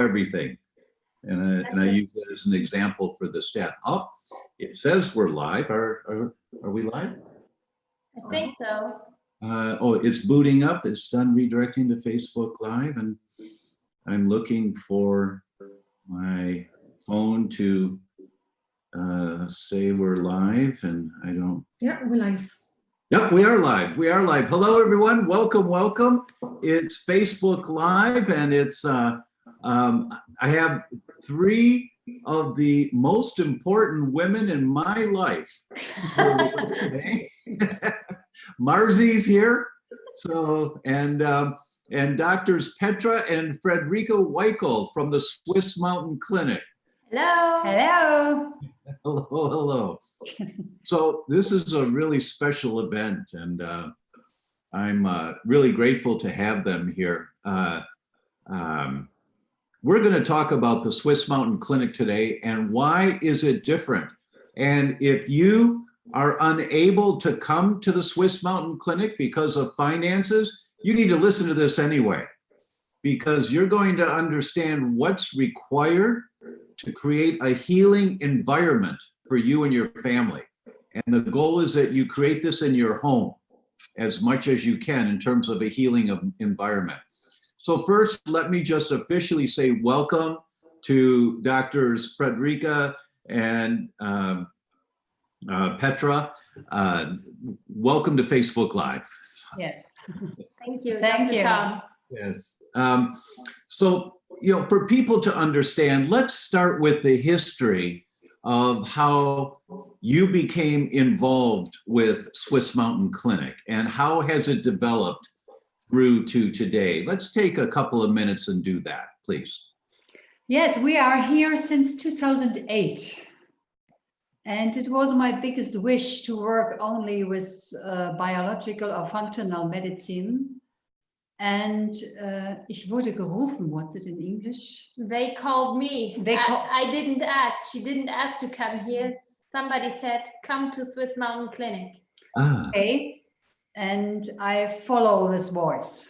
everything. And I use that as an example for the staff. Oh, it says we're live. Are we live? I think so. Oh, it's booting up. It's done redirecting to Facebook Live, and I'm looking for my phone to say we're live, and I don't. Yeah, we're live. Yep, we are live. We are live. Hello, everyone. Welcome, welcome. It's Facebook Live, and it's I have three of the most important women in my life today. Marzi's here, so and doctors Petra and Friderike Wiechel from the Swiss Mountain Clinic. Hello. Hello. Hello, hello. So this is a really special event, and I'm really grateful to have them here. We're going to talk about the Swiss Mountain Clinic today and why is it different. And if you are unable to come to the Swiss Mountain Clinic because of finances, you need to listen to this anyway, because you're going to understand what's required to create a healing environment for you and your family. And the goal is that you create this in your home as much as you can in terms of a healing environment. So first, let me just officially say welcome to Doctors Friderike and Petra. Welcome to Facebook Live. Yes. Thank you. Thank you. Tom. Yes. So, you know, for people to understand, let's start with the history of how you became involved with Swiss Mountain Clinic and how has it developed through to today. Let's take a couple of minutes and do that, please. Yes, we are here since 2008. And it was my biggest wish to work only with biological or functional medicine. And ich wurde gerufen, what's it in English? They called me. I didn't ask. She didn't ask to come here. Somebody said, come to Swiss Mountain Clinic. Ah. Okay. And I follow this voice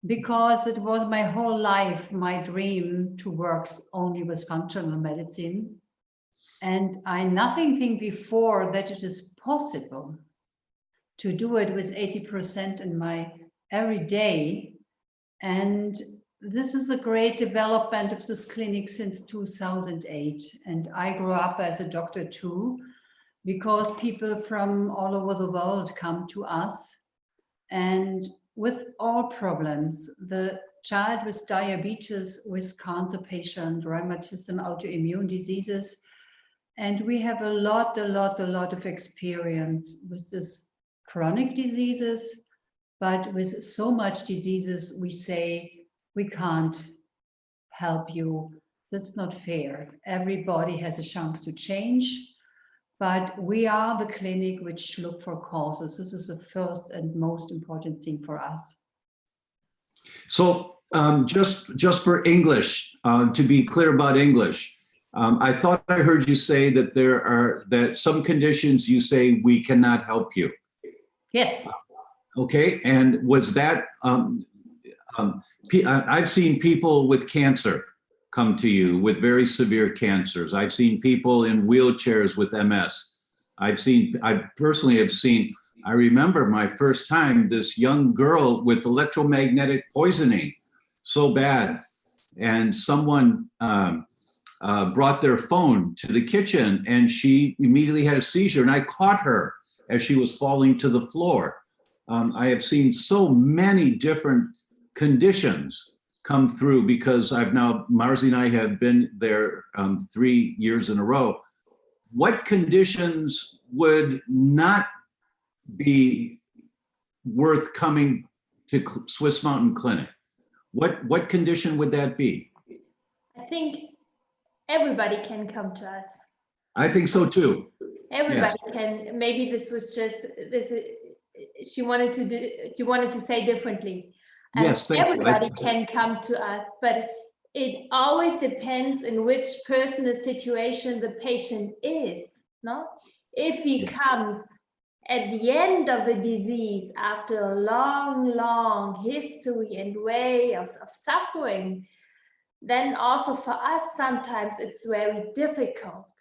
because it was my whole life, my dream to work only with functional medicine. And I nothing think before that it is possible to do it with 80% in my every day. And this is a great development of this clinic since 2008. And I grew up as a doctor too, because people from all over the world come to us and with all problems, the child with diabetes, with cancer patient, rheumatism, autoimmune diseases. And we have a lot of experience with this chronic diseases, but with so much diseases, we say, we can't help you. That's not fair. Everybody has a chance to change. But we are the clinic which look for causes. This is the first and most important thing for us. So just for English, to be clear about English, I thought I heard you say that that some conditions you say we cannot help you. Yes. Okay, and was that, I've seen people with cancer come to you with very severe cancers. I've seen people in wheelchairs with MS. I personally have seen, I remember my first time, this young girl with electromagnetic poisoning, so bad. And someone brought their phone to the kitchen and she immediately had a seizure and I caught her as she was falling to the floor. I have seen so many different conditions come through because Marzi and I have been there 3 years in a row. What conditions would not be worth coming to Swiss Mountain Clinic? What condition would that be? I think everybody can come to us. I think so too. Everybody can. Maybe this was just she wanted to say differently. Yes, everybody can come to us, but it always depends in which personal situation the patient is. No, if he comes at the end of a disease after a long history and way of suffering, then also for us, sometimes it's very difficult.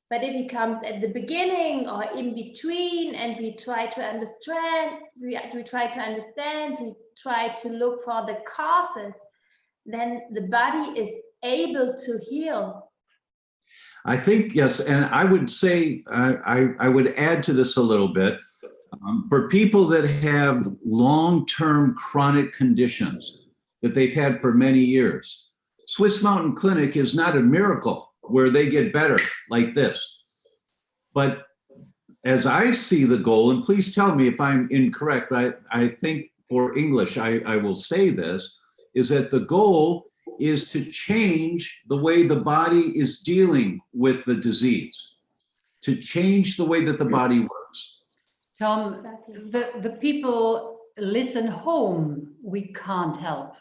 But if it comes at the beginning or in between, and we try to understand, we try to look for the causes, then the body is able to heal. I think, yes, and I would say, I would add to this a little bit. For people that have long-term chronic conditions that they've had for many years, Swiss Mountain Clinic is not a miracle where they get better like this. But as I see the goal, and please tell me if I'm incorrect, I think for English, I will say this, is that the goal is to change the way the body is dealing with the disease, to change the way that the body works. Tom, the people listen home, we can't help.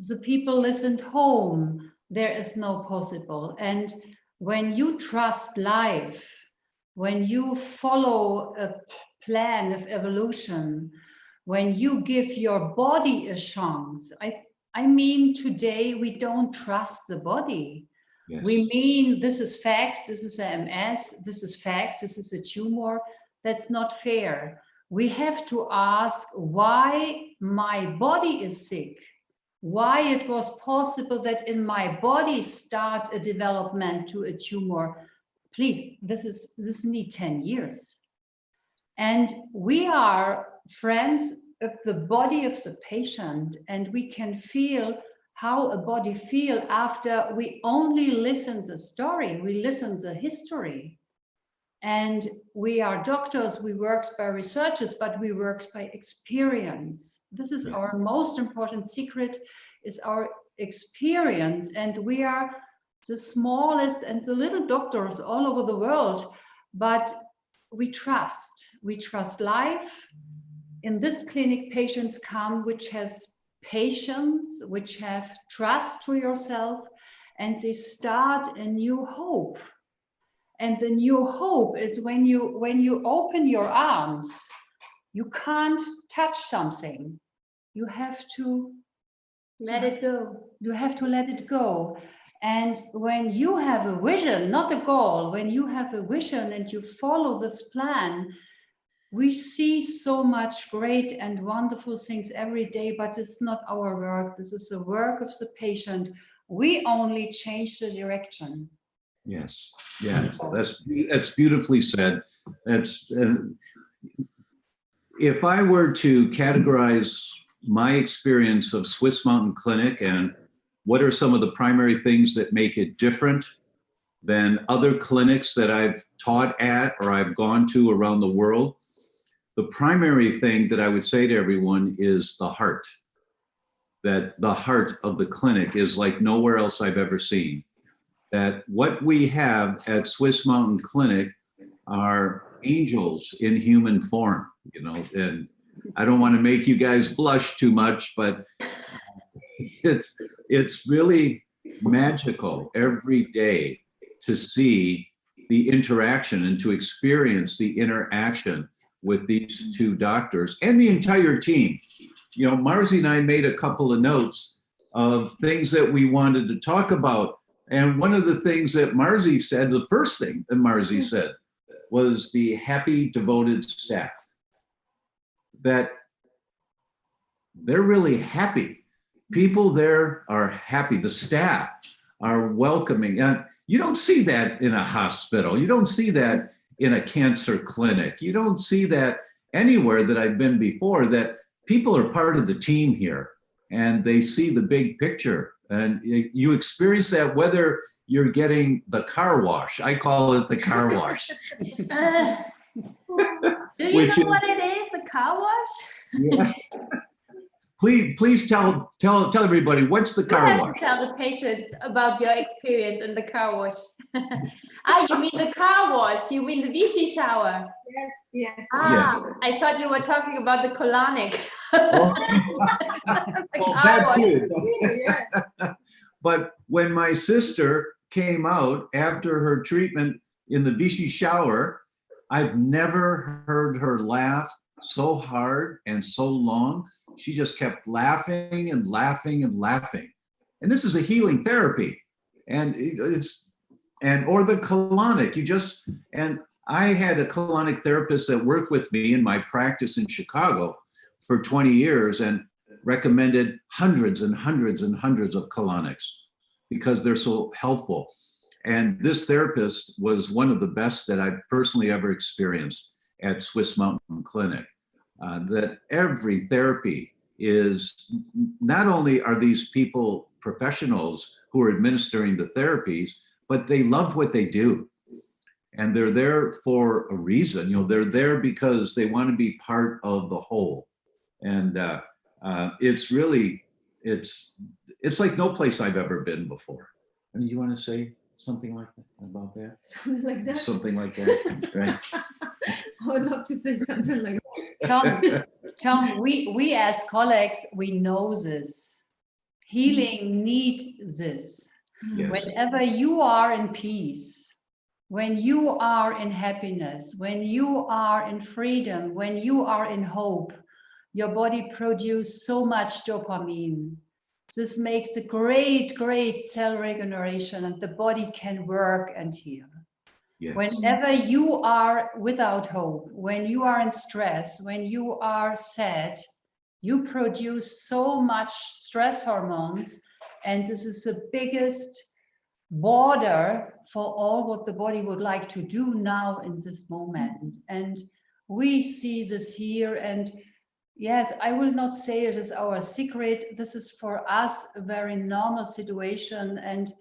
The people listened home, there is no possible. And when you trust life, when you follow a plan of evolution, when you give your body a chance, I mean, today we don't trust the body. Yes. We mean this is fact, this is a MS, this is facts, this is a tumor. That's not fair. We have to ask why my body is sick, why it was possible that in my body start a development to a tumor. Please, this needs 10 years. And we are friends of the body of the patient, and we can feel how a body feels after we only listen the story, we listen the history. And we are doctors, we work by researchers, but we work by experience. This is our most important secret, is our experience. And we are the smallest and the little doctors all over the world, but we trust life. In this clinic, patients come which has patience, which have trust to yourself, and they start a new hope. And the new hope is when you open your arms, you can't touch something. You have to let it go. You have to let it go. And when you have a vision, not a goal, when you have a vision and you follow this plan, we see so much great and wonderful things every day, but it's not our work. This is the work of the patient. We only change the direction. Yes, that's beautifully said. If I were to categorize my experience of Swiss Mountain Clinic and what are some of the primary things that make it different than other clinics that I've taught at or I've gone to around the world, the primary thing that I would say to everyone is the heart. That the heart of the clinic is like nowhere else I've ever seen. That what we have at Swiss Mountain Clinic are angels in human form, you know, and I don't want to make you guys blush too much, but it's really magical every day to see the interaction and to experience the interaction with these two doctors and the entire team. You know, Marzi and I made a couple of notes of things that we wanted to talk about. And one of the things that Marzi said, the first thing that Marzi said was the happy, devoted staff. That they're really happy. People there are happy. The staff are welcoming. And you don't see that in a hospital. You don't see that in a cancer clinic. You don't see that anywhere that I've been before, that people are part of the team here and they see the big picture. And you experience that whether you're getting the car wash. I call it the car wash. Do you know what it is, a car wash? Yeah. Please tell everybody, what's the car wash? Tell the patients about your experience in the car wash. You mean the car wash? You mean the Vichy shower? Yes. Yes. I thought you were talking about the colonic. Well, that too. But when my sister came out after her treatment in the Vichy shower, I've never heard her laugh so hard and so long. She just kept laughing and laughing and laughing. And this is a healing therapy. And or the colonic, and I had a colonic therapist that worked with me in my practice in Chicago for 20 years and recommended hundreds and hundreds and hundreds of colonics because they're so helpful. And this therapist was one of the best that I've personally ever experienced at Swiss Mountain Clinic. That every therapy is, not only are these people professionals who are administering the therapies, but they love what they do. And they're there for a reason. You know, they're there because they want to be part of the whole. And it's really, it's like no place I've ever been before. And you want to say something like that about that? Something like that. Something like that, right? I would love to say something like that. Tom, we as colleagues, we know this. Healing needs this. Yes. Whenever you are in peace, when you are in happiness, when you are in freedom, when you are in hope, your body produces so much dopamine. This makes a great, great cell regeneration, and the body can work and heal. Yes. Whenever you are without hope, when you are in stress, when you are sad, you produce so much stress hormones, and this is the biggest border for all what the body would like to do now in this moment. And we see this here, and yes, I will not say it is our secret. This is for us a very normal situation, and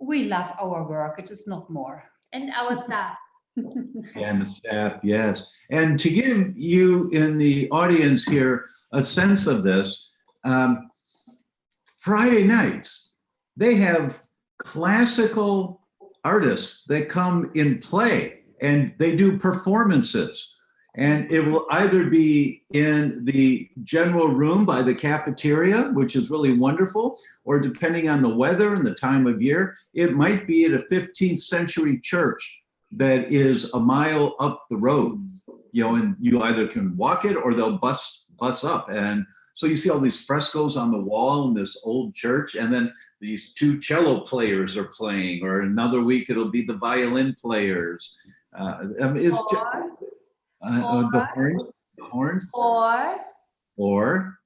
we love our work. It is not more. And our staff. And the staff, yes. And to give you in the audience here a sense of this, Friday nights, they have classical artists that come in play and they do performances. And it will either be in the general room by the cafeteria, which is really wonderful, or depending on the weather and the time of year, it might be at a 15th century church that is a mile up the road, you know, and you either can walk it or they'll bus up. And so you see all these frescoes on the wall in this old church, and then these two cello players are playing, or another week it'll be the violin players. I mean, it's the horns, or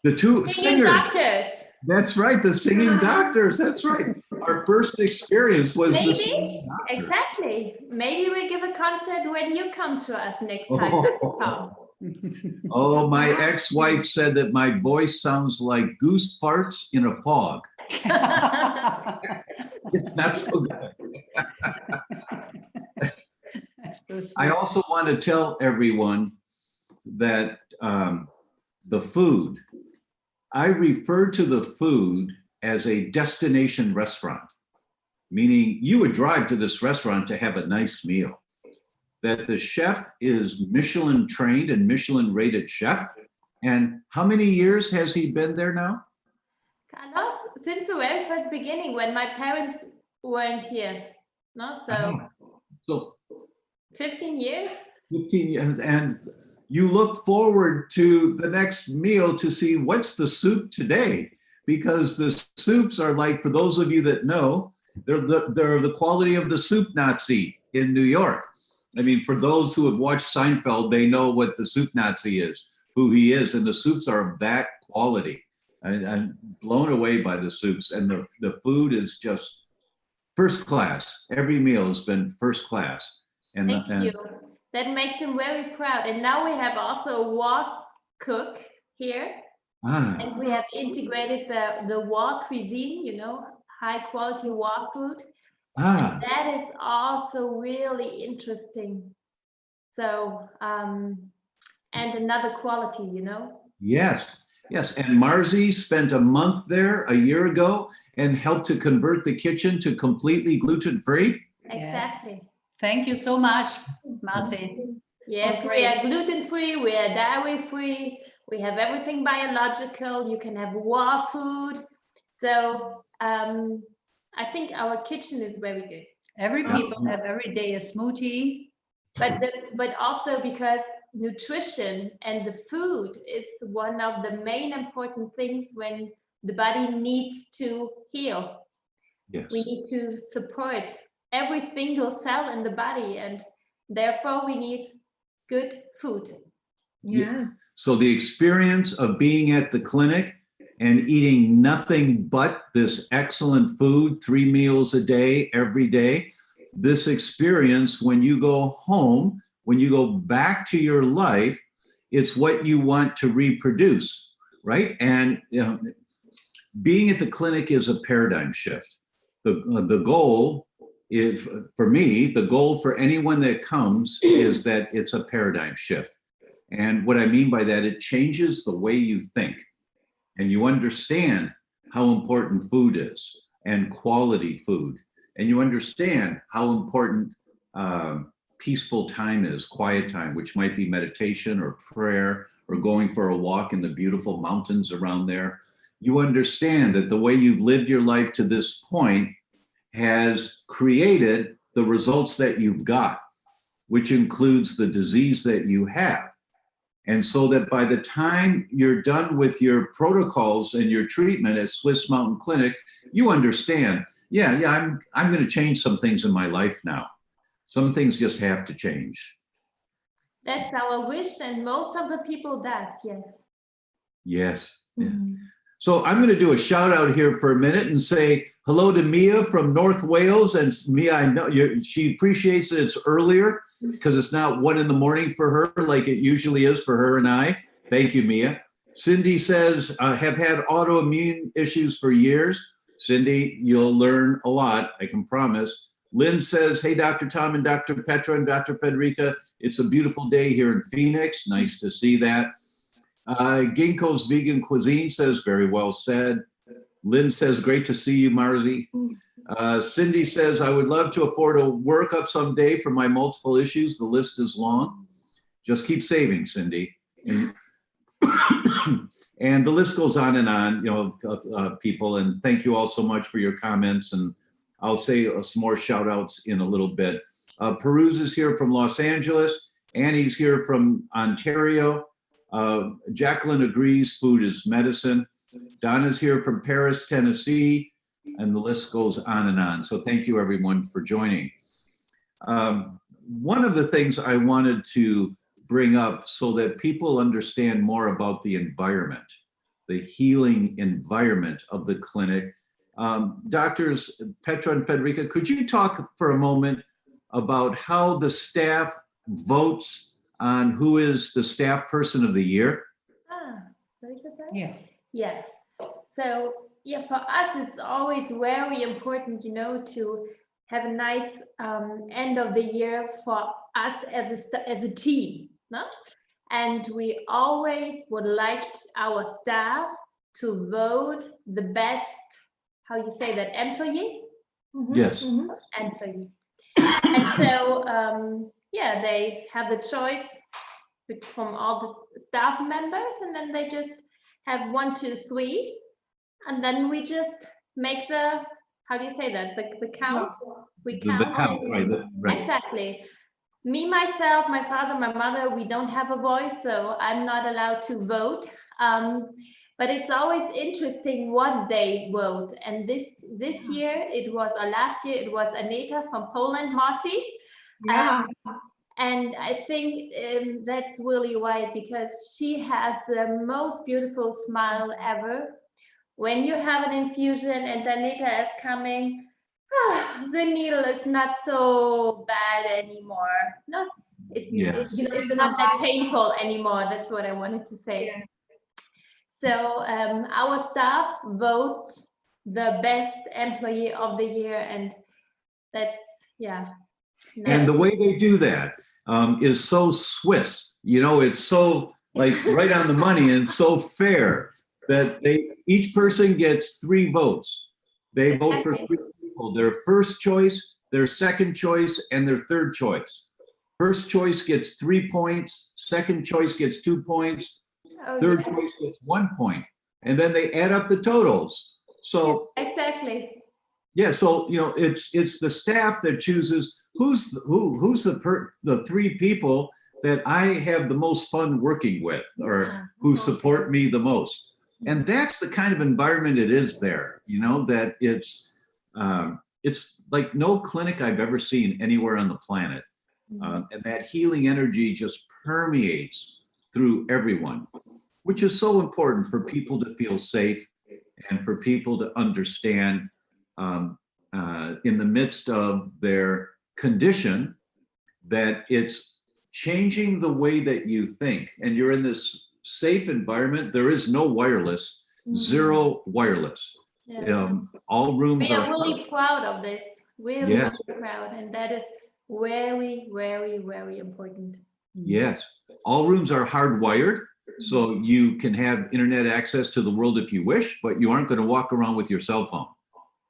the two Singing singers. doctors. That's right, the singing doctors. That's right. Our first experience was the Maybe, singing doctors. exactly. Maybe we give a concert when you come to us next time, Dr. Tom. Oh, my ex-wife said that my voice sounds like goose farts in a fog. It's not so good. I also want to tell everyone that the food, I refer to the food as a destination restaurant, meaning you would drive to this restaurant to have a nice meal. That the chef is Michelin trained and Michelin rated chef. And how many years has he been there now? Carlos, since the very first beginning, when my parents weren't here, no? So 15 years? 15 years. And you look forward to the next meal to see what's the soup today, because the soups are like, for those of you that know, they're the quality of the soup Nazi in New York. I mean, for those who have watched Seinfeld, they know what the soup Nazi is, who he is, and the soups are of that quality. I'm blown away by the soups, and the food is just first class. Every meal has been first class. Thank you. That makes him very proud. And now we have also a wok cook here. And we have integrated the wok cuisine, you know, high quality wok food. And that is also really interesting. So, and another quality, you know? Yes, yes. And Marzi spent a month there a year ago and helped to convert the kitchen to completely gluten-free. Exactly. Thank you so much, Marzi. Yes, we are gluten-free, we are dairy-free, we have everything biological, you can have raw food. So I think our kitchen is very good. Every people have every day a smoothie. But also because nutrition and the food is one of the main important things when the body needs to heal. Yes. We need to support every single cell in the body, and therefore we need good food. Yes. So the experience of being at the clinic and eating nothing but this excellent food, 3 meals a day, every day, this experience, when you go home, when you go back to your life, it's what you want to reproduce, right? And being at the clinic is a paradigm shift. The goal is, for me, the goal for anyone that comes is that it's a paradigm shift. And what I mean by that, it changes the way you think, and you understand how important food is and quality food. And you understand how important peaceful time is, quiet time, which might be meditation or prayer or going for a walk in the beautiful mountains around there. You understand that the way you've lived your life to this point has created the results that you've got, which includes the disease that you have. And so that by the time you're done with your protocols and your treatment at Swiss Mountain Clinic, you understand, I'm going to change some things in my life now. Some things just have to change. That's our wish, and most of the people does, yes. Yes. So I'm going to do a shout out here for a minute and say hello to Mia from North Wales. And Mia, I know she appreciates that it's earlier because it's not 1 a.m. for her like it usually is for her and I. Thank you, Mia. Cindy says, have had autoimmune issues for years. Cindy, you'll learn a lot, I can promise. Lynn says, hey, Dr. Tom and Dr. Petra and Dr. Friderike, it's a beautiful day here in Phoenix. Nice to see that. Ginkgo's Vegan Cuisine says, very well said. Lynn says, great to see you, Marzi. Cindy says, I would love to afford a workup someday for my multiple issues. The list is long. Just keep saving, Cindy. And, and the list goes on, people. And thank you all so much for your comments. And I'll say some more shout outs in a little bit. Peruse is here from Los Angeles. Annie's here from Ontario. Jacqueline agrees food is medicine. Donna's here from Paris, Tennessee, and the list goes on and on. So thank you everyone for joining. One of the things I wanted to bring up so that people understand more about the environment, the healing environment of the clinic. Doctors Petra and Friderike, could you talk for a moment about how the staff votes on who is the staff person of the year? Yeah. Yeah. So yeah, for us, it's always very important, to have a nice end of the year for us as a team, no? And we always would like our staff to vote the best, how you say that, employee? Yes. Employee. And so, they have the choice from all the staff members, and then they just have 1, 2, 3, and then we just make the, how do you say that, the count? We count. The count, right. Exactly. Me, myself, my father, my mother, we don't have a voice, so I'm not allowed to vote. But it's always interesting what they vote. And this year it was, or last year it was Aneta from Poland, Marcy. Yeah. And I think that's really right, because she has the most beautiful smile ever. When you have an infusion and Aneta is coming, the needle is not so bad anymore. No, it's not that painful anymore. That's what I wanted to say. Yeah. So our staff votes the best employee of the year, and that's, And the way they do that is so Swiss. It's so like right on the money and so fair that each person gets 3 votes. They vote for 3 people: their first choice, their second choice, and their third choice. First choice gets 3 points, second choice gets 2 points, third choice gets 1 point, and then they add up the totals. So exactly. yeah, so it's the staff that chooses who's the 3 people that I have the most fun working with, or who support me the most. And that's the kind of environment it is there, you know, that it's like no clinic I've ever seen anywhere on the planet. And that healing energy just permeates through everyone, which is so important for people to feel safe and for people to understand in the midst of their condition that it's changing the way that you think. And you're in this safe environment. There is no wireless, zero wireless. Yeah. All rooms We are are really proud of this. We're Yes. really proud, and that is very, very, very important. Yes, all rooms are hardwired, so you can have internet access to the world if you wish, but you aren't going to walk around with your cell phone.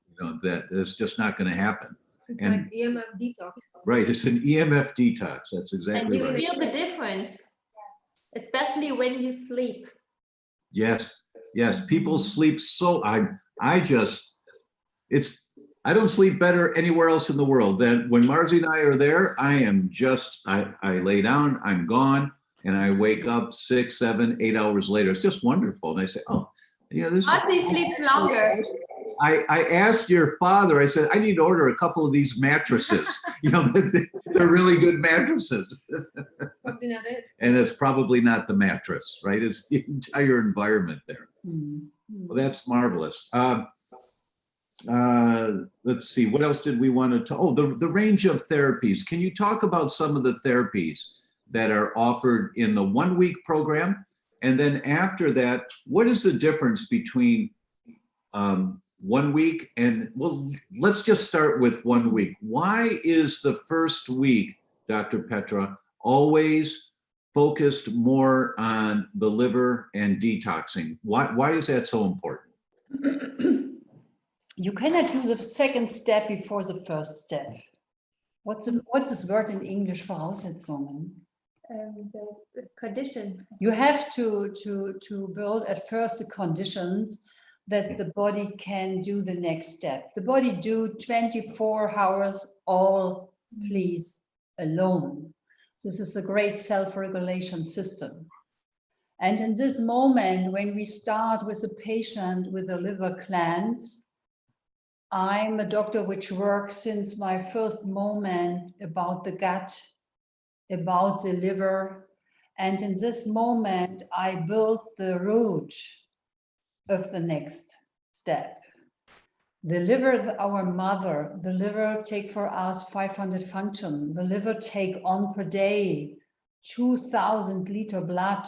You know, that is just not going to happen. It's And- like EMF detox. Right, it's an EMF detox. That's And exactly you right. feel the difference, especially when you sleep. Yes, yes, people sleep so, I don't sleep better anywhere else in the world than when Marzi and I are there. I lay down, I'm gone, and I wake up 6, 7, 8 hours later. It's just wonderful. And I say, oh, yeah, this Marcy sleeps longer. I asked your father, I said, I need to order a couple of these mattresses. You know, they're really good mattresses. Probably not it. And it's probably not the mattress, right? It's the entire environment there. Mm. Well, that's marvelous. Let's see, what else did we want to, the range of therapies. Can you talk about some of the therapies that are offered in the 1 week program? And then after that, what is the difference between 1 week and, well, let's just start with 1 week. Why is the first week, Dr. Petra, always focused more on the liver and detoxing? Why is that so important? You cannot do the second step before the first step. What's this word in English? Voraussetzungen. The condition. You have to build at first the conditions that the body can do the next step. The body do 24 hours all please alone. This is a great self-regulation system. And in this moment, when we start with a patient with a liver cleanse, I'm a doctor which works since my first moment about the gut, about the liver. And in this moment, I built the root of the next step. The liver, our mother, the liver take for us 500 function. The liver take on per day 2,000 liter blood.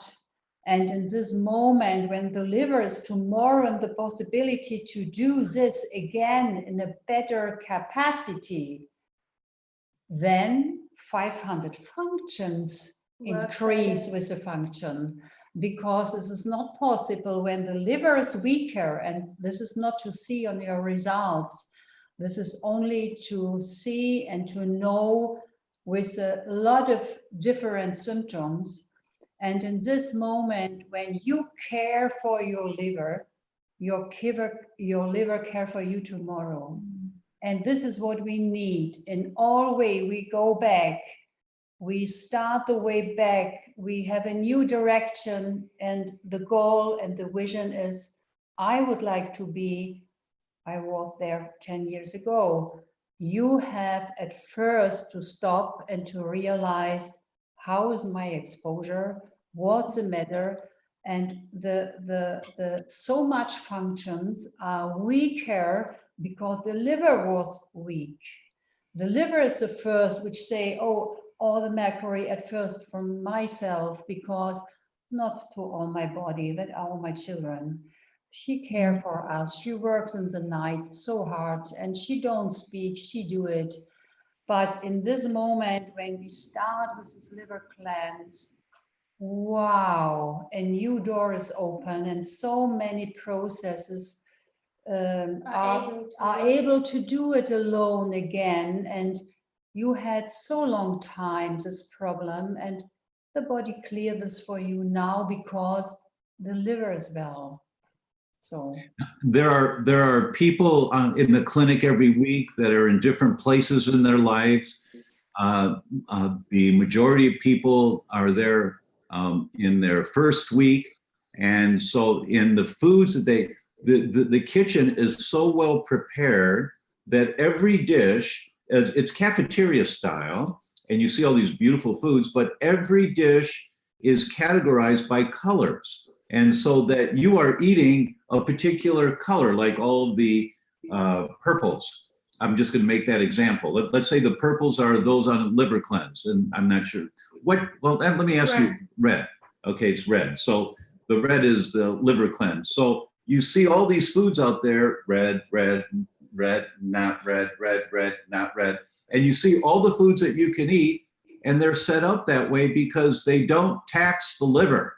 And in this moment, when the liver is tomorrow and the possibility to do this again in a better capacity, then 500 functions increase with the function, because this is not possible when the liver is weaker, and this is not to see on your results. This is only to see and to know with a lot of different symptoms. And in this moment, when you care for your liver care for you tomorrow. And this is what we need. In all way, we go back. We start the way back. We have a new direction, and the goal and the vision is, I would like to be, I was there 10 years ago. You have at first to stop and to realize, how is my exposure? What's the matter? And the so much functions are weaker because the liver was weak. The liver is the first which say, oh, all the mercury at first from myself, because not to all my body, that are all my children. She care for us. She works in the night so hard, and she don't speak, she do it. But in this moment, when we start with this liver cleanse, wow, a new door is open, and so many processes are able to do it alone again. And you had so long time this problem, and the body clear this for you now because the liver is well. So there are people in the clinic every week that are in different places in their lives. The majority of people are there in their first week. And so in the foods that the kitchen is so well prepared that every dish, it's cafeteria style, and you see all these beautiful foods, but every dish is categorized by colors. And so that you are eating a particular color, like all the purples. I'm just going to make that example. Let's say the purples are those on liver cleanse, and I'm not sure what. Well, let me ask you, red. Okay, it's red. So the red is the liver cleanse. So you see all these foods out there: red, red, red, not red, red, red, not red, and you see all the foods that you can eat, and they're set up that way because they don't tax the liver.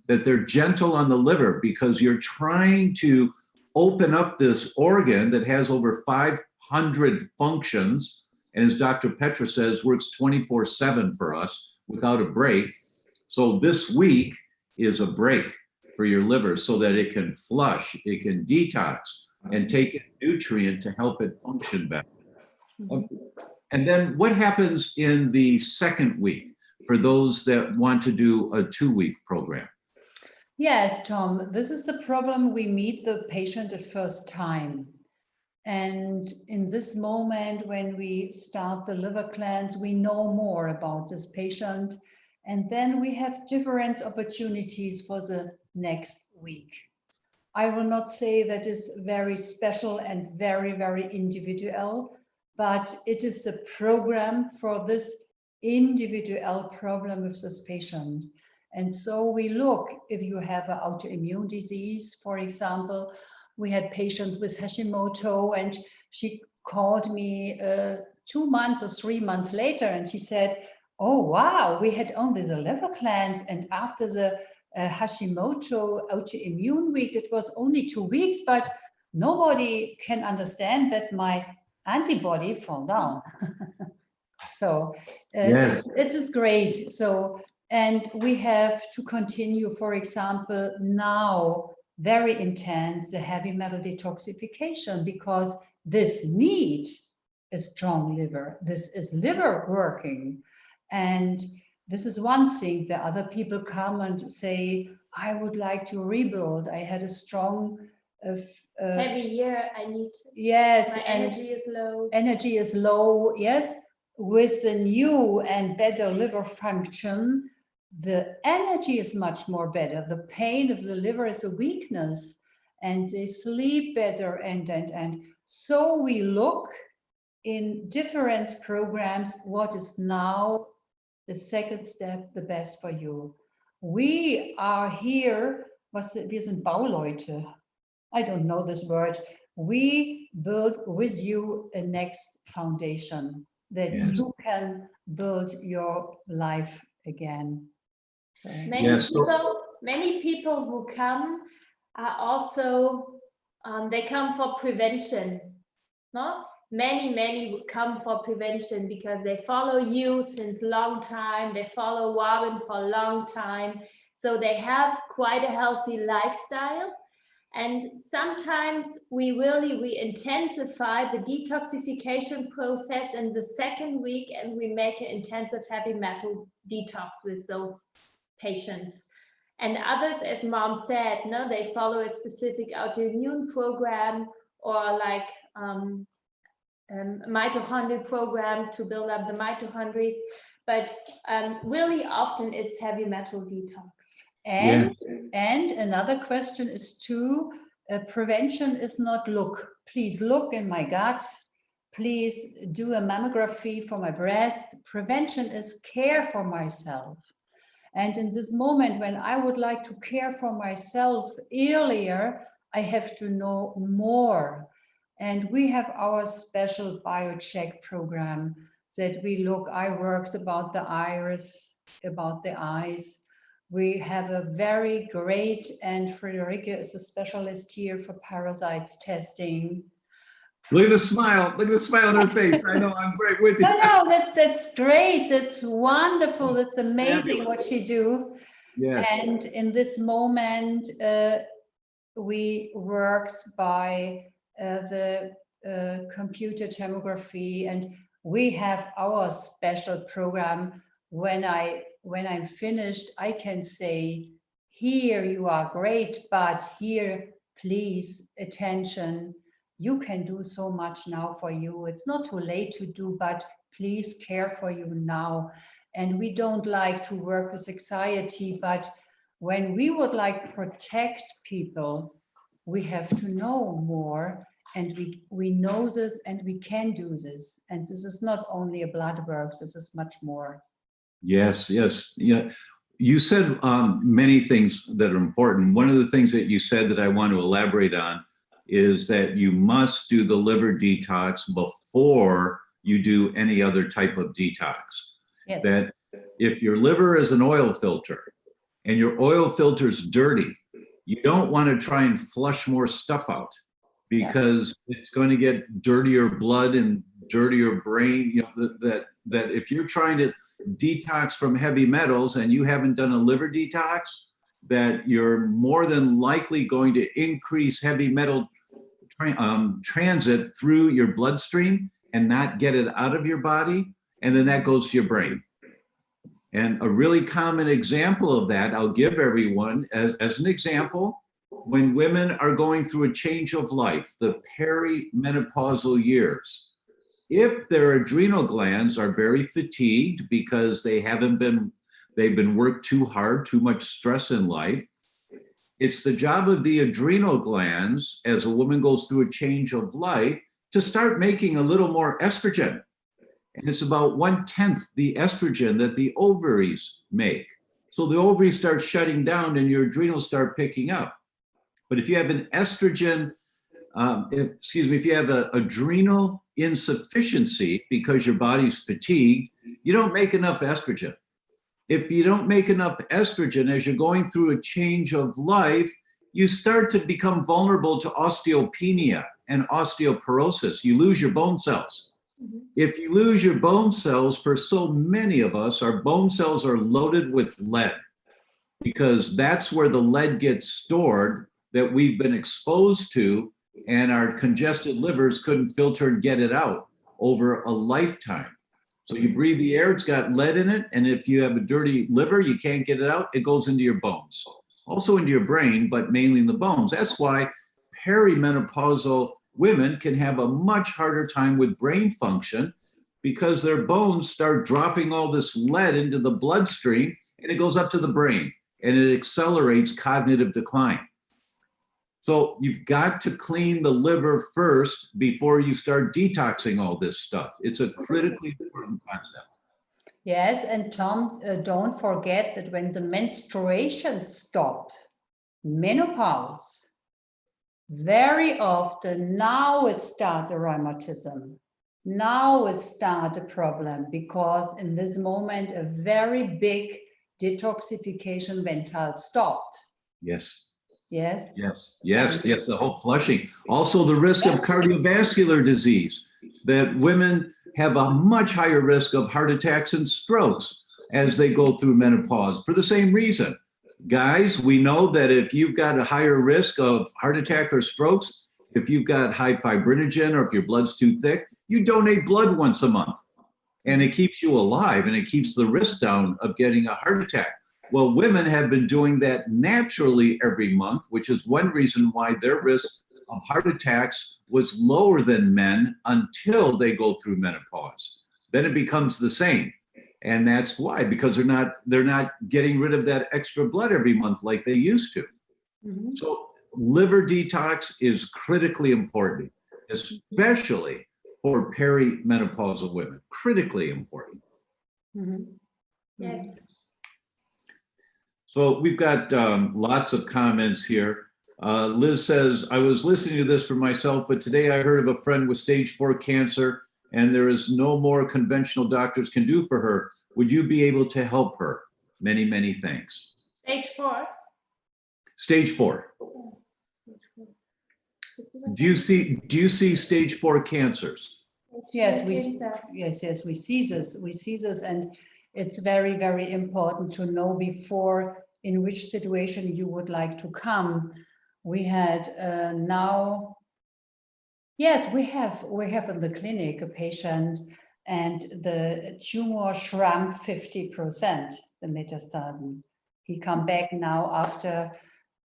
That they're gentle on the liver because you're trying to open up this organ that has over 500 functions, and as Dr. Petra says, works 24/7 for us without a break. So this week is a break for your liver so that it can flush, it can detox, and take in nutrient to help it function better. And then what happens in the second week for those that want to do a 2-week program? Yes, Tom, this is the problem. We meet the patient at first time. And in this moment, when we start the liver cleanse, we know more about this patient. And then we have different opportunities for the next week. I will not say that is very special and very, very individual, but it is a program for this individual problem with this patient. And so we look, if you have an autoimmune disease, for example, we had patients with Hashimoto, and she called me 2 months or 3 months later, and she said, oh, wow, we had only the liver cleanse, and after the Hashimoto autoimmune week, it was only 2 weeks, but nobody can understand that my antibody fall down. So Yes. it is great. So, and we have to continue, for example, now very intense, the heavy metal detoxification, because this need a strong liver. This is liver working. And this is one thing. The other people come and say, I would like to rebuild. I had a strong heavy year, I need, yes, my and energy is low. Energy is low, yes. With the new and better liver function, the energy is much more better. The pain of the liver is a weakness, and they sleep better. And so we look in different programs what is now the second step, the best for you. We are here, wir sind Bauleute. I don't know this word. We build with you a next foundation that you can build your life again. So, many people who come are also, they come for prevention, no? Many come for prevention because they follow you since long time. They follow Robin for a long time. So they have quite a healthy lifestyle. And sometimes we intensify the detoxification process in the second week, and we make an intensive heavy metal detox with those patients. And others, as Mom said, no, they follow a specific autoimmune program or like mitochondrial program to build up the mitochondria. But really often it's heavy metal detox. And another question is too, prevention is not look, please look in my gut, please do a mammography for my breast. Prevention is care for myself. And in this moment when I would like to care for myself earlier, I have to know more. And we have our special biocheck program that we look, eye works about the iris, about the eyes. We have a very great, and Friderike is a specialist here for parasites testing. Look at the smile. Look at the smile on her face. I know, I'm right with you. No, that's great. It's wonderful. It's amazing what she do. Yes. And in this moment, we works by the computer tomography, and we have our special program. When I'm finished, I can say, here you are great, but here, please, attention. You can do so much now for you. It's not too late to do, but please care for you now. And we don't like to work with anxiety, but when we would like protect people, we have to know more, and we know this and we can do this. And this is not only a blood work, this is much more. Yes, yes, yeah. You said many things that are important. One of the things that you said that I want to elaborate on is that you must do the liver detox before you do any other type of detox. Yes. That if your liver is an oil filter and your oil filter is dirty, you don't want to try and flush more stuff out, because it's going to get dirtier blood and dirtier brain. You know, that if you're trying to detox from heavy metals and you haven't done a liver detox, that you're more than likely going to increase heavy metal transit through your bloodstream and not get it out of your body, and then that goes to your brain. And a really common example of that, I'll give everyone as an example, when women are going through a change of life, the perimenopausal years, if their adrenal glands are very fatigued because they've been worked too hard, too much stress in life, it's the job of the adrenal glands, as a woman goes through a change of life, to start making a little more estrogen. And it's about 1/10 the estrogen that the ovaries make. So the ovaries start shutting down and your adrenals start picking up. But if you have an estrogen, if you have an adrenal insufficiency because your body's fatigued, you don't make enough estrogen. If you don't make enough estrogen as you're going through a change of life, you start to become vulnerable to osteopenia and osteoporosis. You lose your bone cells. If you lose your bone cells, for so many of us, our bone cells are loaded with lead, because that's where the lead gets stored that we've been exposed to, and our congested livers couldn't filter and get it out over a lifetime. So you breathe the air, it's got lead in it, and if you have a dirty liver, you can't get it out, it goes into your bones. Also into your brain, but mainly in the bones. That's why perimenopausal women can have a much harder time with brain function, because their bones start dropping all this lead into the bloodstream, and it goes up to the brain, and it accelerates cognitive decline. So you've got to clean the liver first before you start detoxing all this stuff. It's a critically important concept. Yes, and Tom, don't forget that when the menstruation stopped, menopause, very often now it starts a rheumatism. Now it starts a problem, because in this moment a very big detoxification ventil stopped. Yes. Yes. Yes, yes, yes, the whole flushing. Also the risk of cardiovascular disease, that women have a much higher risk of heart attacks and strokes as they go through menopause for the same reason. Guys, we know that if you've got a higher risk of heart attack or strokes, if you've got high fibrinogen or if your blood's too thick, you donate blood once a month, and it keeps you alive and it keeps the risk down of getting a heart attack. Well, women have been doing that naturally every month, which is one reason why their risk of heart attacks was lower than men until they go through menopause. Then it becomes the same. And that's why, because they're not getting rid of that extra blood every month like they used to. Mm-hmm. So liver detox is critically important, especially for perimenopausal women. Critically important. Mm-hmm. Yes. So we've got lots of comments here. Liz says, I was listening to this for myself, but today I heard of a friend with stage 4 cancer, and there is no more conventional doctors can do for her. Would you be able to help her? Many, many thanks. Stage 4. Stage 4. Do you see stage 4 cancers? Yes, we see this, and it's very, very important to know before in which situation you would like to come. We had now, yes, we have in the clinic a patient, and the tumor shrunk 50%, the metastasis. He come back now after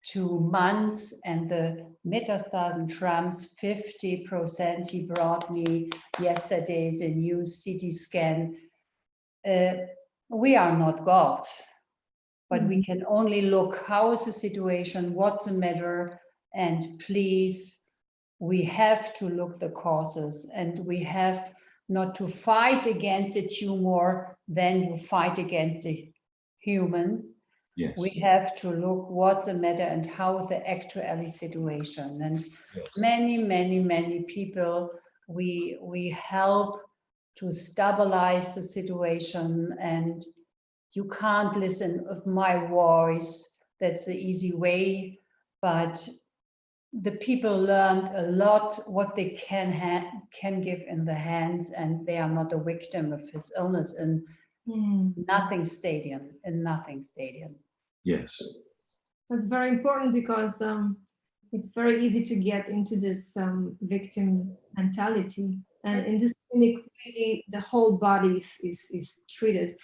2 months, and the metastasis trumps 50%. He brought me yesterday the new CT scan. We are not God, but we can only look how is the situation, what's the matter, and please, we have to look the causes, and we have not to fight against the tumor, then you fight against the human. Yes. We have to look what's the matter and how is the actual situation. And Yes. many people, we help to stabilize the situation, and you can't listen of my voice. That's the easy way, but the people learned a lot what they can give in the hands, and they are not a victim of his illness in nothing stadium. Yes. That's very important because it's very easy to get into this victim mentality. And in this clinic, really, the whole body is treated.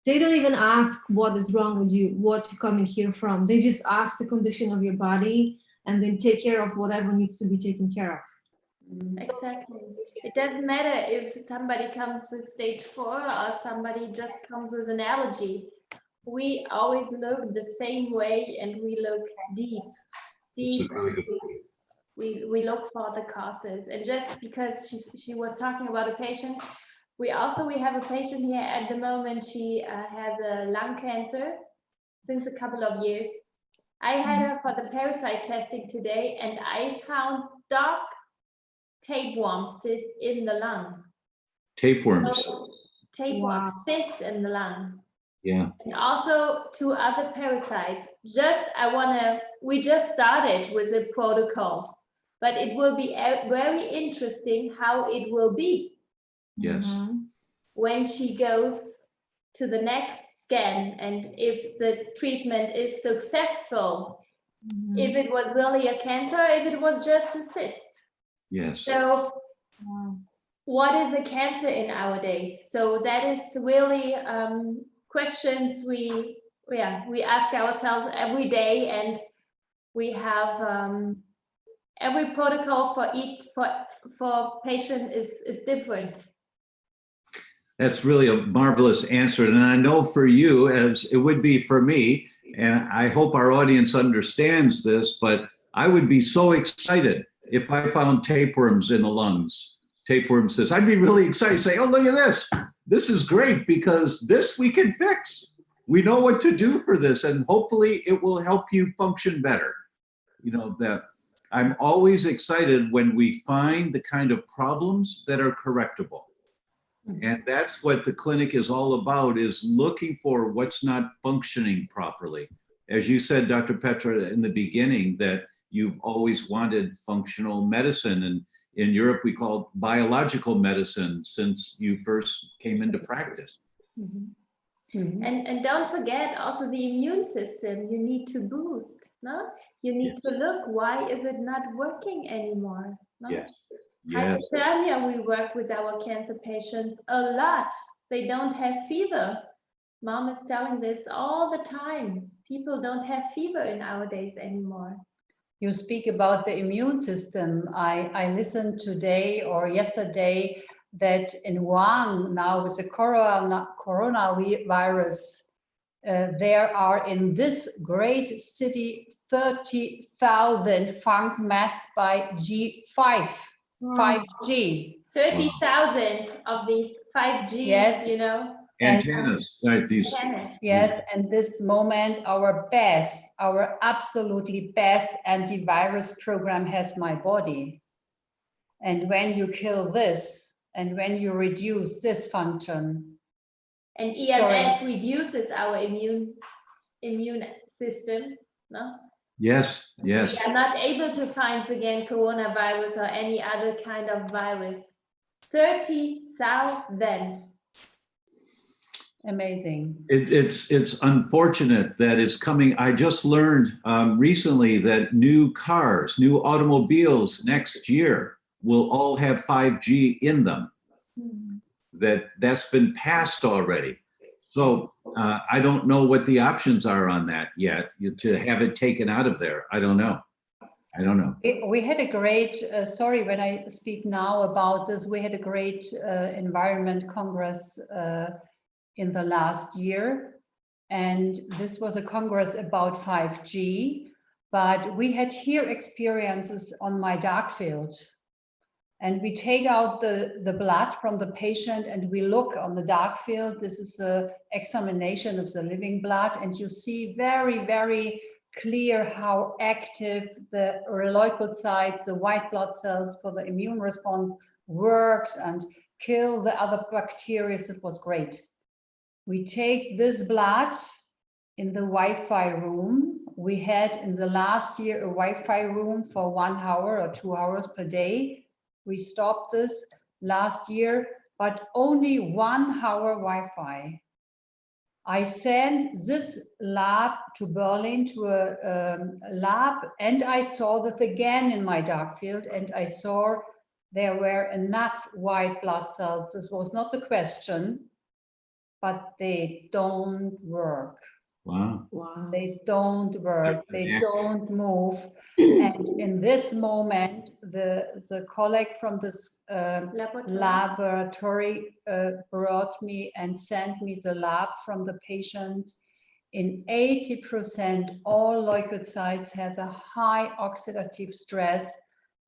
They don't even ask what is wrong with you, what you're coming here from. They just ask the condition of your body and then take care of whatever needs to be taken care of. Exactly. It doesn't matter if somebody comes with stage 4 or somebody just comes with an allergy. We always look the same way, and we look deep. That's a really good We look for the causes. And just because she was talking about a patient, we have a patient here at the moment. She has a lung cancer since a couple of years. I had her for the parasite testing today, and I found dark tapeworm cyst in the lung. Tapeworms. Tapeworm cyst in the lung. Yeah. And also 2 other parasites. We just started with a protocol, but it will be very interesting how it will be. Yes. When she goes to the next scan, and if the treatment is successful, if it was really a cancer, if it was just a cyst. Yes. So what is a cancer in our days? So that is really questions we ask ourselves every day, and we have every protocol for patient is different. That's really a marvelous answer. And I know for you, as it would be for me, and I hope our audience understands this, but I would be so excited if I found tapeworms in the lungs. Tapeworm cysts. I'd be really excited, say, oh, look at this. This is great, because this we can fix. We know what to do for this, and hopefully it will help you function better. You know, that I'm always excited when we find the kind of problems that are correctable. And that's what the clinic is all about, is looking for what's not functioning properly. As you said, Dr. Petra, in the beginning, that you've always wanted functional medicine, and in Europe we call it biological medicine since you first came into practice. And don't forget also the immune system you need to boost. No, you need to look, why is it not working anymore? No? Yes. Yes. Hypothermia, we work with our cancer patients a lot. They don't have fever. Mom is telling this all the time. People don't have fever in our days anymore. You speak about the immune system. I listened today or yesterday that in Wuhan now with the coronavirus, there are in this great city 30,000 funk masked by G5. 5G. 30,000 of these 5G, yes. You know. Antennas, right? These. Yes, and this moment, our absolutely best antivirus program has my body. And when you kill this, and when you reduce this function. And EMF reduces our immune system, no? Yes, yes. We are not able to fight against coronavirus or any other kind of virus. 30,000. Amazing. It's unfortunate that it's coming. I just learned recently that new cars, new automobiles next year will all have 5G in them. That's been passed already. So I don't know what the options are on that yet, to have it taken out of there. I don't know. We had a great, sorry, when I speak now about this, we had a great environment congress in the last year. And this was a congress about 5G, but we had here experiences on my dark field. And we take out the blood from the patient and we look on the dark field. This is an examination of the living blood. And you see very, very clear how active the leukocytes, the white blood cells for the immune response works and kill the other bacteria. It was great. We take this blood in the Wi-Fi room. We had in the last year a Wi-Fi room for 1 hour or 2 hours per day. We stopped this last year, but only 1 hour Wi-Fi. I sent this lab to Berlin to a lab, and I saw that again in my dark field, and I saw there were enough white blood cells. This was not the question, but they don't work. Wow. Wow. They don't work, they don't move. And in this moment, the colleague from this laboratory brought me and sent me the lab from the patients. In 80%, all leukocytes had a high oxidative stress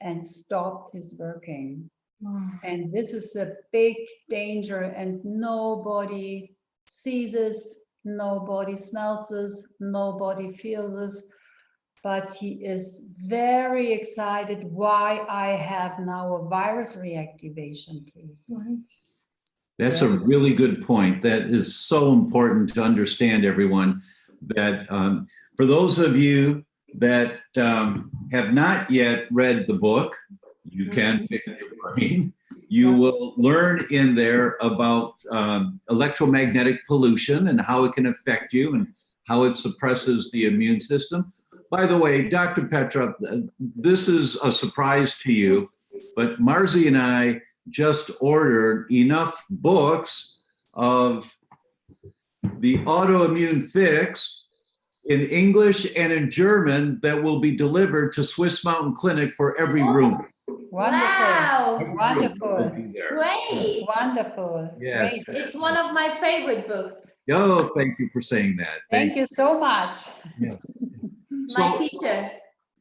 and stopped his working. Wow. And this is a big danger, and nobody sees this. Nobody smells this, nobody feels this, but he is very excited why I have now a virus reactivation, please. Right. That's a really good point. That is so important to understand, everyone, that for those of you that have not yet read the book, You Can Fix Your Brain, you will learn in there about electromagnetic pollution and how it can affect you and how it suppresses the immune system. By the way, Dr. Petra, this is a surprise to you, but Marzi and I just ordered enough books of the autoimmune fix in English and in German that will be delivered to Swiss Mountain Clinic for every room. Wonderful. Wow. Every room Wonderful. will be there. Great. Wonderful. Yes. Great. It's one of my favorite books. Oh, thank you for saying that. Thank you so much. Yes. My So- teacher.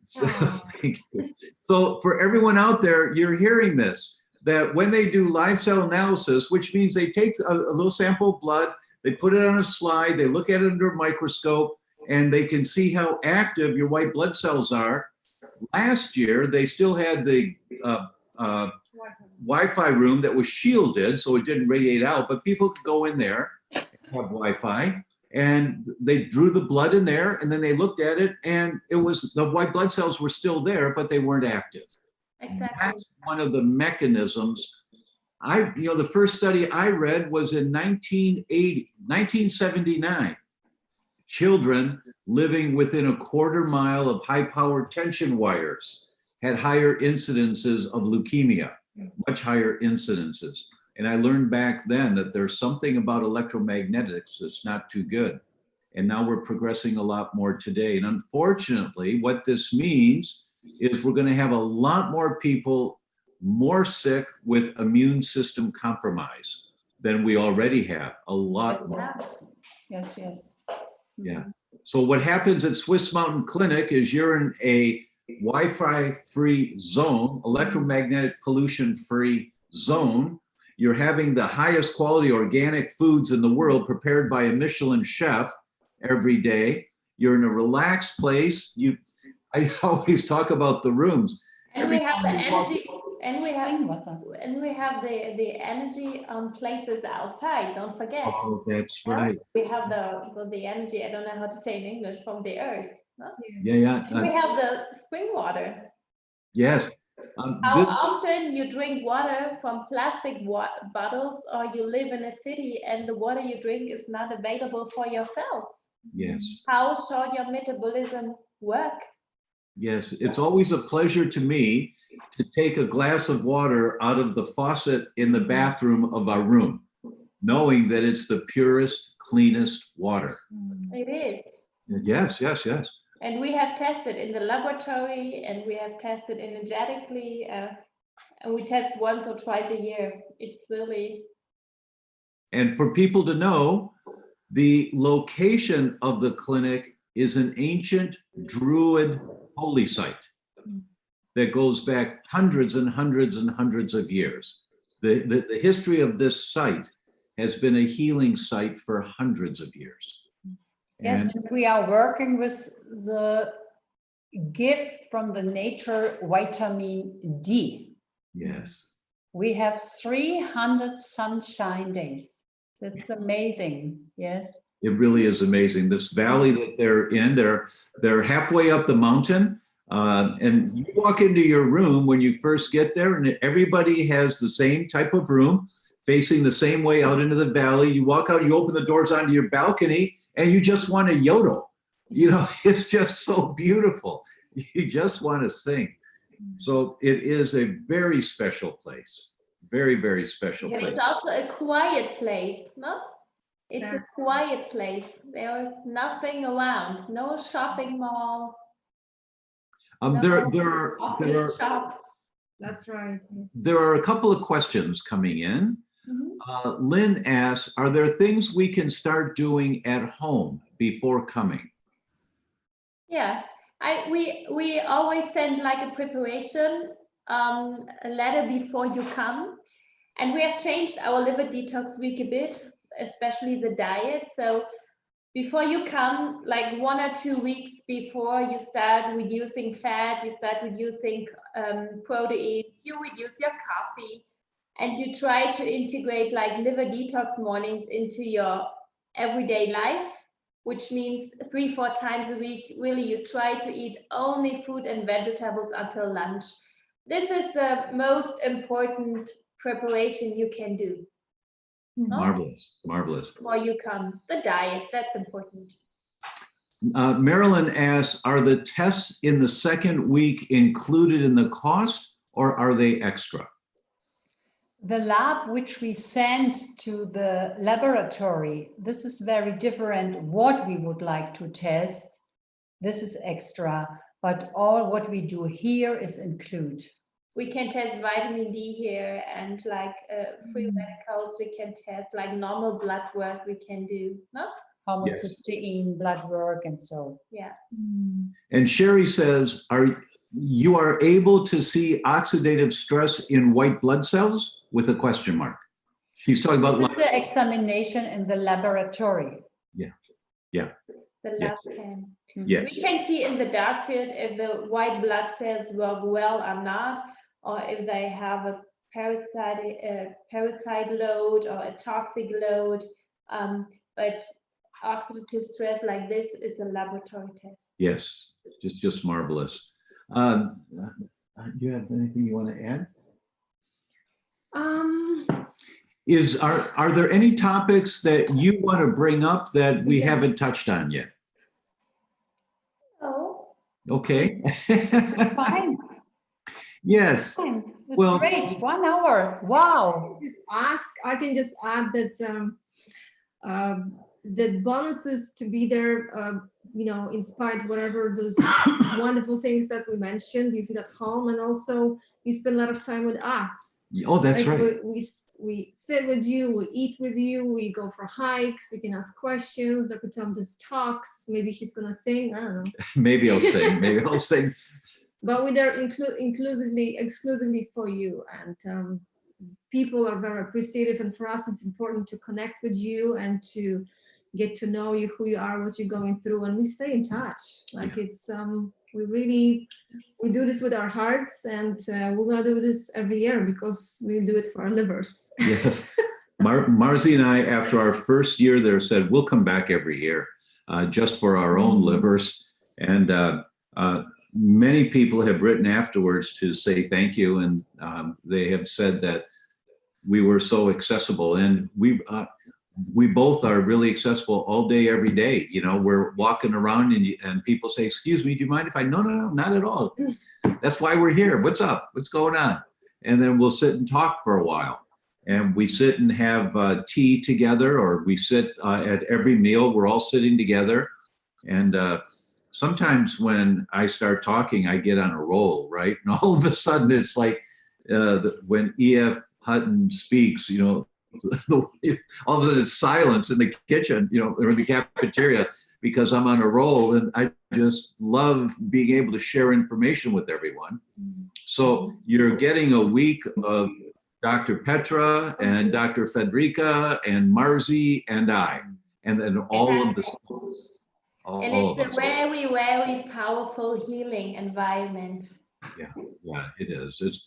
So, thank you. So for everyone out there, you're hearing this, that when they do live cell analysis, which means they take a little sample of blood, they put it on a slide, they look at it under a microscope, and they can see how active your white blood cells are. Last year, they still had the Wi-Fi room that was shielded, so it didn't radiate out, but people could go in there and have Wi-Fi. And they drew the blood in there, and then they looked at it, and it was, the white blood cells were still there, but they weren't active. Exactly. That's one of the mechanisms. The first study I read was in 1979. Children living within a quarter mile of high-powered tension wires had higher incidences of leukemia, much higher incidences. And I learned back then that there's something about electromagnetics that's not too good. And now we're progressing a lot more today. And unfortunately, what this means is we're going to have a lot more people more sick with immune system compromise than we already have. A lot more. Yes, yes. Yeah. So what happens at Swiss Mountain Clinic is you're in a Wi-Fi free zone, electromagnetic pollution free zone. You're having the highest quality organic foods in the world prepared by a Michelin chef every day. You're in a relaxed place. I always talk about the rooms. And Every we have the time you walk- energy, and we have the energy places outside. Don't forget. Oh, that's Yeah? right. We have the energy. I don't know how to say in English, from the earth. No? Yeah. And we have the spring water. Yes. How This, often you drink water from plastic bottles, or you live in a city and the water you drink is not available for your cells? yes. How short your metabolism work? Yes, it's always a pleasure to me to take a glass of water out of the faucet in the bathroom of our room. knowing that it's the purest, cleanest water. It is. Yes, yes, yes. And we have tested in the laboratory, and we have tested energetically, and we test once or twice a year. It's really. And for people to know, the location of the clinic is an ancient Druid holy site that goes back hundreds and hundreds and hundreds of years. The history of this site has been a healing site for hundreds of years. Yes, And and we are working with the gift from the nature vitamin D. yes, We have 300 sunshine days. That's amazing. Yes. it really is amazing. This valley that they're in, they're halfway up the mountain. And you walk into your room when you first get there, and everybody has the same type of room facing the same way out into the valley. You walk out, you open the doors onto your balcony, and you just want to yodel. You know, it's just so beautiful. You just want to sing. So it is a very special place. Very, very special And place. it's also a quiet place, no? It's Yeah. a quiet place. There is nothing around, no shopping mall, There no are coffee shop. That's right. there are a couple of questions coming in. Mhm. Lynn asks, are there things we can start doing at home before coming? Yeah, we always send like a preparation, a letter before you come, and we have changed our liver detox week a bit, especially the diet. So before you come, like 1 or 2 weeks before you start reducing fat, you start reducing proteins, you reduce your coffee, and you try to integrate like liver detox mornings into your everyday life, which means 3-4 times a week, really you try to eat only fruit and vegetables until lunch. This is the most important preparation you can do. No? Marvelous, marvelous. Before you come, the diet, that's important. Marilyn asks, are the tests in the second week included in the cost, or are they extra? The lab which we send to the laboratory, this is very different what we would like to test. This is extra, but all what we do here is included. We can test vitamin D here, and like free radicals we can test, like normal blood work we can do, no? Homocysteine, blood work, and so. Yeah. And Sherry says, you are able to see oxidative stress in white blood cells with a question mark. She's talking about. This is the examination in the laboratory. The lab can. Yes. We can see in the dark field if the white blood cells work well or not, or if they have a parasite load or a toxic load. But oxidative stress like this is a laboratory test. Yes, just marvelous. Do you have anything you want to add? Are there any topics that you want to bring up that we haven't touched on yet? Oh. Okay. Fine. Yes. Fine. That's Well- great. 1 hour. Wow. I can just add that the bonuses to be there, in spite whatever those wonderful things that we mentioned, you feel at home, and also you spend a lot of time with us. Oh, that's Like, right. We sit with you, we eat with you, we go for hikes, you can ask questions. Dr. Tom just talks. Maybe he's gonna sing, I don't know. Maybe I'll sing. Maybe I'll sing. But we're there exclusively for you, and people are very appreciative. And for us, it's important to connect with you and to get to know you, who you are, what you're going through, and we stay in touch. Like it's we do this with our hearts, and we're gonna do this every year because we do it for our livers. Yes. Marzi and I, after our first year there, said we'll come back every year just for our own livers. And many people have written afterwards to say thank you, and they have said that we were so accessible, and we both are really accessible all day, every day. You know, we're walking around and people say, excuse me, do you mind if I, no, not at all. That's why we're here. What's up? What's going on? And then we'll sit and talk for a while. and we sit and have tea together, or we sit at every meal. We're all sitting together, and sometimes when I start talking, I get on a roll, right? And all of a sudden, it's like when E.F. Hutton speaks, you know, all of a sudden it's silence in the kitchen, you know, or in the cafeteria, because I'm on a roll, and I just love being able to share information with everyone. So you're getting a week of Dr. Petra and Dr. Friderike and Marzi and I, and then all of the And it's a very, very powerful healing environment. Yeah, it is. It's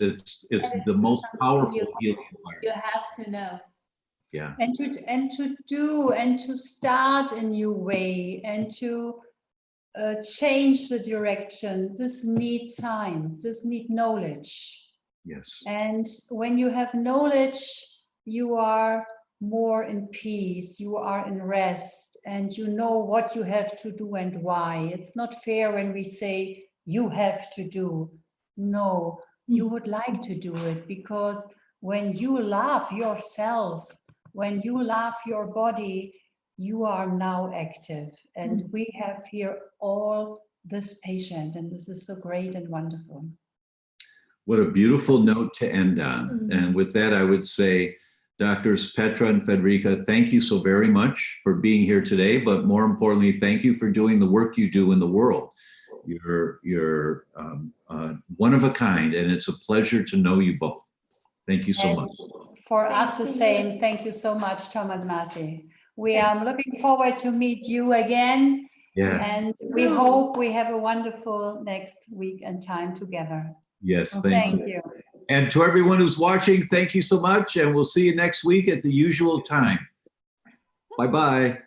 the most powerful healing environment. You have to know. Yeah. And to start a new way, and to change the direction. This needs science. This needs knowledge. Yes. And when you have knowledge, you are more in peace, you are in rest, and you know what you have to do and why. It's not fair when we say you have to do. No, you would like to do it, because when you love yourself, when you love your body, you are now active. And we have here all this patient, and this is so great and wonderful. What a beautiful note to end on. And with that, I would say, Doctors Petra and Friderike, thank you so very much for being here today. But more importantly, thank you for doing the work you do in the world. You're one of a kind, and it's a pleasure to know you both. Thank you so much. For us the same. Thank you so much, Tom and Marzi. We are looking forward to meet you again. Yes. And we hope we have a wonderful next week and time together. Yes, So thank you. And to everyone who's watching, thank you so much. And we'll see you next week at the usual time. Bye-bye.